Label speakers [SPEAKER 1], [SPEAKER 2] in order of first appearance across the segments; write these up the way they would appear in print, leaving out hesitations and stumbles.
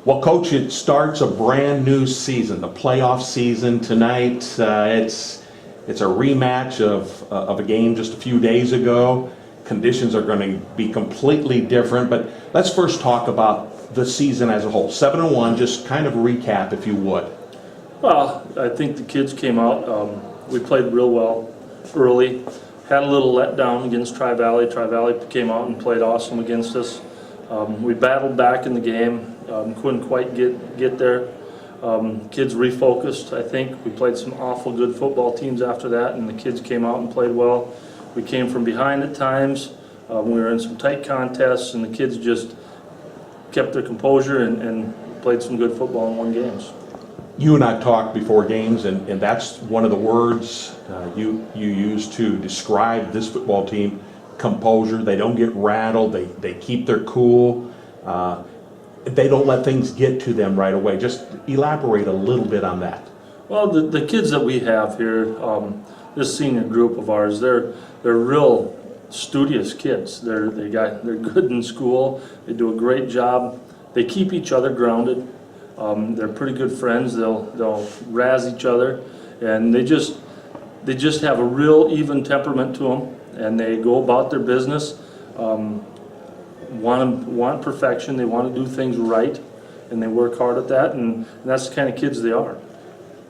[SPEAKER 1] Well, Coach, it starts a brand new season, the playoff season tonight. It's a rematch of a game just a few days ago. Conditions are going to be completely different, but let's first talk about the season as a whole. 7-1, just kind of recap, if you would.
[SPEAKER 2] Well, I think the kids came out. We played real well early. Had a little letdown against Tri-Valley. Tri-Valley came out and played awesome against us. We battled back in the game. Couldn't quite get there. Kids refocused, I think. We played some awful good football teams after that, and the kids came out and played well. We came from behind at times. We were in some tight contests, and the kids just kept their composure and played some good football and won games.
[SPEAKER 1] You and I talked before games, and that's one of the words you use to describe this football team: composure. They don't get rattled. They keep their cool. They don't let things get to them right away. Just elaborate a little bit on that.
[SPEAKER 2] Well, the kids that we have here, this senior group of ours, they're real studious kids. They're good in school. They do a great job. They keep each other grounded. They're pretty good friends. They'll razz each other, and they just have a real even temperament to them, and they go about their business. Want perfection. They want to do things right, and they work hard at that, and that's the kind of kids they are.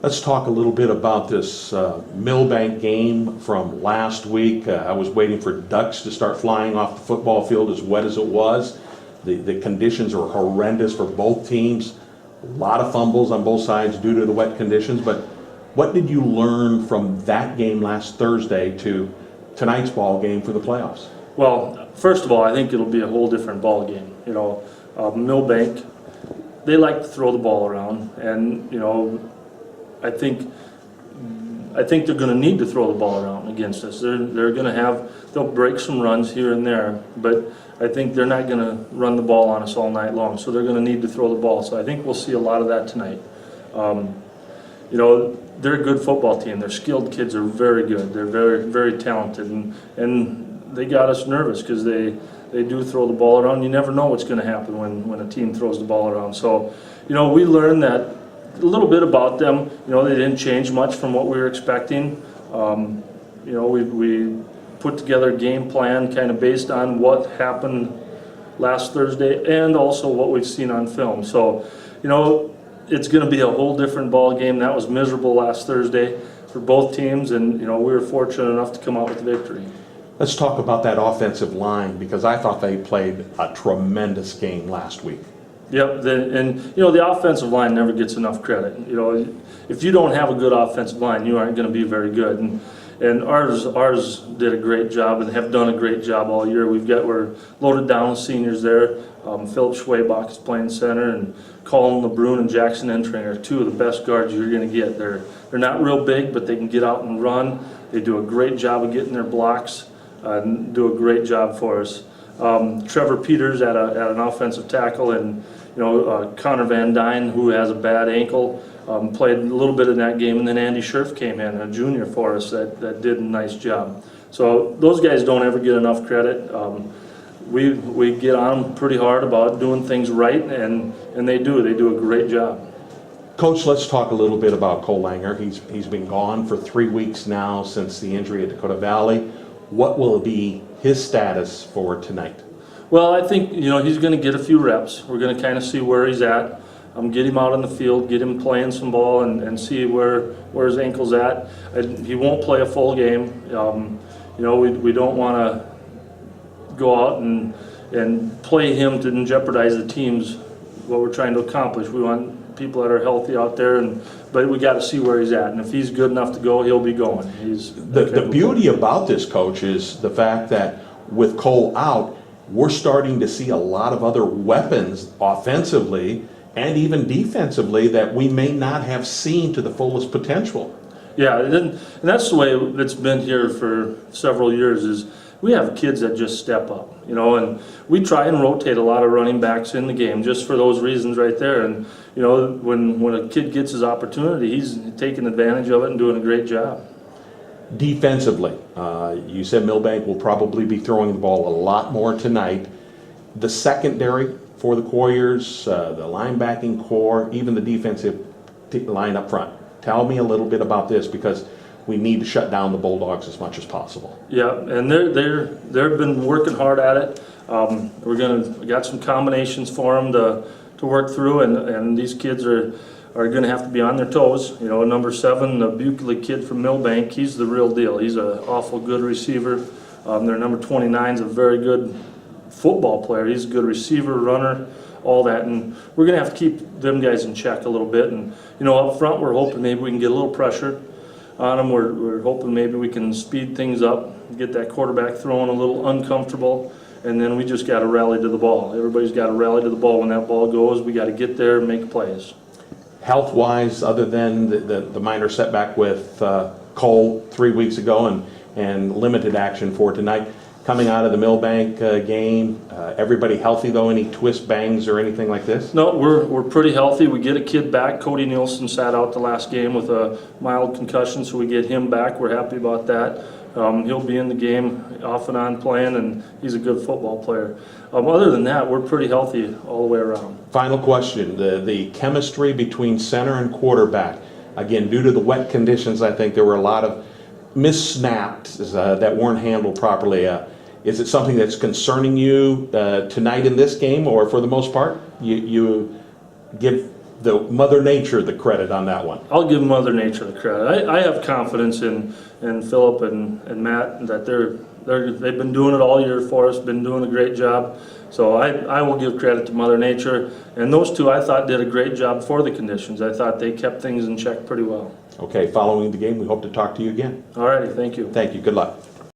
[SPEAKER 1] Let's talk a little bit about this Milbank game from last week. I was waiting for ducks to start flying off the football field, as wet as it was. The conditions are horrendous for both teams. A lot of fumbles on both sides due to the wet conditions. But what did you learn from that game last Thursday to tonight's ball game for the playoffs?
[SPEAKER 2] Well, first of all, I think it'll be a whole different ball game. You know, Milbank, they like to throw the ball around, and you know, I think they're going to need to throw the ball around against us. They're going to they'll break some runs here and there, but I think they're not going to run the ball on us all night long. So they're going to need to throw the ball. So I think we'll see a lot of that tonight. You know, they're a good football team. Their skilled kids are very good. They're very, very talented, and they got us nervous because they do throw the ball around. You never know what's going to happen when a team throws the ball around. So, you know, we learned that a little bit about them. You know, they didn't change much from what we were expecting. You know, we put together a game plan kind of based on what happened last Thursday and also what we've seen on film. So, you know, it's going to be a whole different ball game. That was miserable last Thursday for both teams, and you know, we were fortunate enough to come out with the victory.
[SPEAKER 1] Let's talk about that offensive line, because I thought they played a tremendous game last week.
[SPEAKER 2] Yep, and you know, the offensive line never gets enough credit. You know, if you don't have a good offensive line, you aren't going to be very good. And ours did a great job and have done a great job all year. We're loaded down with seniors there. Philip Schwabach is playing center, and Colin LeBrun and Jackson Entring are two of the best guards you're going to get. They're not real big, but they can get out and run. They do a great job of getting their blocks. Do a great job for us. Trevor Peters at an offensive tackle, and you know, Connor Van Dyne, who has a bad ankle, played a little bit in that game, and then Andy Scherf came in, a junior for us that did a nice job. So those guys don't ever get enough credit. We get on them pretty hard about doing things right, and they do a great job.
[SPEAKER 1] Coach, let's talk a little bit about Cole Langer. He's been gone for 3 weeks now since the injury at Dakota Valley. What will be his status for tonight?
[SPEAKER 2] Well, I think, you know, he's going to get a few reps. We're going to kind of see where he's at. Get him out on the field, get him playing some ball, and see where his ankle's at. He won't play a full game. You know, we don't want to go out and play him to jeopardize the team's what we're trying to accomplish. We want people that are healthy out there, but we got to see where he's at. And if he's good enough to go, he'll be going.
[SPEAKER 1] The beauty about this, Coach, is the fact that with Cole out, we're starting to see a lot of other weapons offensively and even defensively that we may not have seen to the fullest potential.
[SPEAKER 2] Yeah, and that's the way it's been here for several years. Is we have kids that just step up, you know, and we try and rotate a lot of running backs in the game just for those reasons right there. And you know, when a kid gets his opportunity, he's taking advantage of it and doing a great job.
[SPEAKER 1] Defensively, you said Milbank will probably be throwing the ball a lot more tonight. The secondary, for the Quarriers, the linebacking core, even the defensive line up front. Tell me a little bit about this, because we need to shut down the Bulldogs as much as possible.
[SPEAKER 2] Yeah, and they've been working hard at it. We got some combinations for them to work through, and these kids are going to have to be on their toes. You know, number 7, the Buckley kid from Milbank, he's the real deal. He's an awful good receiver. Their number 29 is a very good football player. He's a good receiver, runner, all that, and we're going to have to keep them guys in check a little bit. And you know, up front, we're hoping maybe we can get a little pressure on them. We're hoping maybe we can speed things up, get that quarterback throwing a little uncomfortable, and then we just got to rally to the ball. Everybody's got to rally to the ball. When that ball goes, we got to get there and make plays.
[SPEAKER 1] Health-wise, other than the minor setback with Cole 3 weeks ago and limited action for tonight, coming out of the Milbank game, everybody healthy though? Any twist bangs or anything like this?
[SPEAKER 2] No, we're pretty healthy. We get a kid back. Cody Nielsen sat out the last game with a mild concussion, so we get him back. We're happy about that. He'll be in the game off and on playing, and he's a good football player. Other than that, we're pretty healthy all the way around.
[SPEAKER 1] Final question, the chemistry between center and quarterback. Again, due to the wet conditions, I think there were a lot of missed snaps that weren't handled properly. Is it something that's concerning you tonight in this game, or for the most part, you give the Mother Nature the credit on that one?
[SPEAKER 2] I'll give Mother Nature the credit. I have confidence in Philip and Matt that they've been doing it all year for us, been doing a great job. So I will give credit to Mother Nature. And those two, I thought, did a great job for the conditions. I thought they kept things in check pretty well.
[SPEAKER 1] Okay, following the game, we hope to talk to you again.
[SPEAKER 2] All righty, thank you.
[SPEAKER 1] Thank you, good luck.